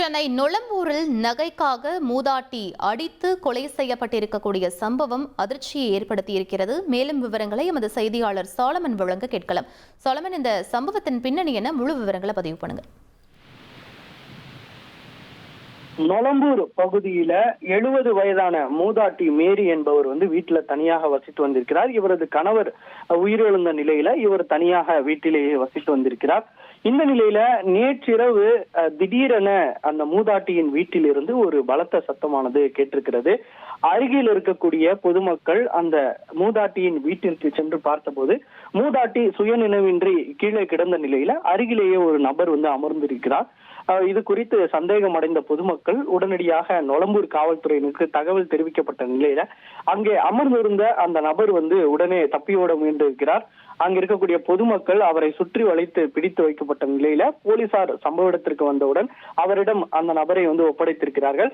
சென்னை நொளம்பூரில் நகைக்காக மூதாட்டி அடித்து கொலை செய்யப்பட்டிருக்கக்கூடிய சம்பவம் அதிர்ச்சியை ஏற்படுத்தியிருக்கிறது. மேலும் விவரங்களை எமது செய்தியாளர் சாலமன் வழங்க கேட்கலாம். சாலமன், இந்த சம்பவத்தின் பின்னணி என்ன? முழு விவரங்களை பதிவு பண்ணுங்க. நொளம்பூர் பகுதியில 70 வயதான மூதாட்டி மேரி என்பவர் வீட்டுல தனியாக வசித்து வந்திருக்கிறார். இவரது கணவர் உயிரிழந்த நிலையில இவர் தனியாக வீட்டிலேயே வசித்து வந்திருக்கிறார். இந்த நிலையில நேற்றிரவு திடீரென அந்த மூதாட்டியின் வீட்டிலிருந்து ஒரு பலத்த சத்தமானது கேட்டிருக்கிறது. அருகில் இருக்கக்கூடிய பொதுமக்கள் அந்த மூதாட்டியின் வீட்டிற்கு சென்று பார்த்தபோது மூதாட்டி சுயநினைவின்றி கீழே கிடந்த நிலையில அருகிலேயே ஒரு நபர் அமர்ந்திருக்கிறார். இது குறித்து சந்தேகம் அடைந்த பொதுமக்கள் உடனடியாக நொளம்பூர் காவல்துறையினருக்கு தகவல் தெரிவிக்கப்பட்ட நிலையில அங்கே அமர்ந்திருந்த அந்த நபர் உடனே தப்பியோட முயன்றிருக்கிறார். அங்க இருக்கக்கூடிய பொதுமக்கள் அவரை சுற்றி வளைத்து பிடித்து வைக்கப்பட்ட நிலையில போலீசார் சம்பவ இடத்திற்கு வந்தவுடன் அவரிடம் அந்த நபரை ஒப்படைத்திருக்கிறார்கள்.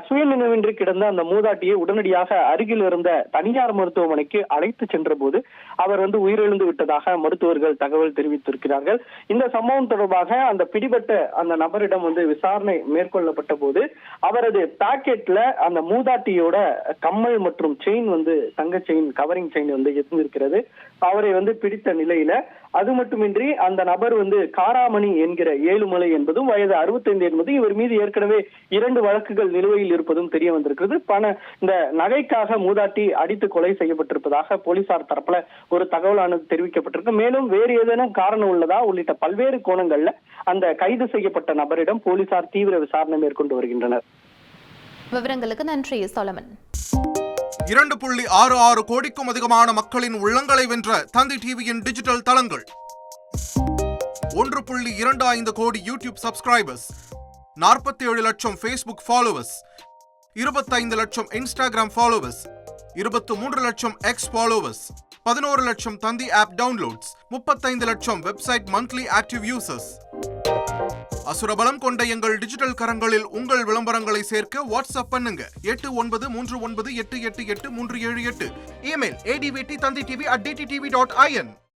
சுயநினைவின்றி கிடந்த அந்த மூதாட்டியை உடனடியாக அருகில் இருந்த தனியார் மருத்துவமனைக்கு அழைத்து சென்ற போது அவர் உயிரிழந்து விட்டதாக மருத்துவர்கள் தகவல் தெரிவித்திருக்கிறார்கள். இந்த சம்பவம் தொடர்பாக அந்த பிடிபட்ட அந்த நபரிடம் விசாரணை மேற்கொள்ளப்பட்ட போது அவரது பாக்கெட்ல அந்த மூதாட்டியோட கம்மல் மற்றும் செயின் தங்க செயின் கவரிங் செயின் இருந்திருக்கிறது. அவரை பிடித்த நிலையில அது மட்டுமின்றி அந்த நபர் காராமணி என்கிற ஏழுமலை என்பதும் வயது 65 என்பதும் இவர் மீது ஏற்கனவே 2 வழக்குகள் நிலுவையில் இருப்பதும் தெரிய வந்திருக்கிறது. இந்த நகைக்காக மூதாட்டி அடித்து கொலை செய்யப்பட்டிருப்பதாக போலீசார் தரப்புல ஒரு தகவலானது தெரிவிக்கப்பட்டிருக்கு. மேலும் வேறு ஏதேனும் காரணம் உள்ளதா உள்ளிட்ட பல்வேறு கோணங்கள்ல அந்த கைது செய்யப்பட்ட நபரிடம் போலீசார் தீவிர விசாரணை மேற்கொண்டு வருகின்றனர். விவரங்களுக்கு நன்றி சாலமன். 2.66 கோடிக்கும் அதிகமான மக்களின் உள்ளங்களை வென்ற தந்தி டிவியின் டிஜிட்டல் தளங்கள், 1.25 கோடி யூடியூப் சப்ஸ்கிரைபர்ஸ், 47 லட்சம் ஃபேஸ்புக் ஃபாலோவர்ஸ், 25 லட்சம் இன்ஸ்டாகிராம் ஃபாலோவர்ஸ், 23 லட்சம் எக்ஸ் ஃபாலோவர்ஸ், 11 லட்சம் தந்தி ஆப் டவுன்லோட்ஸ், 35 லட்சம் வெப்சைட் மந்த்லி ஆக்டிவ் யூசர்ஸ். அசுரபலம் கொண்ட எங்கள் டிஜிட்டல் கரங்களில் உங்கள் விளம்பரங்களை சேர்க்க வாட்ஸ்அப் பண்ணுங்க 8939888378. Email advt@dttv.in.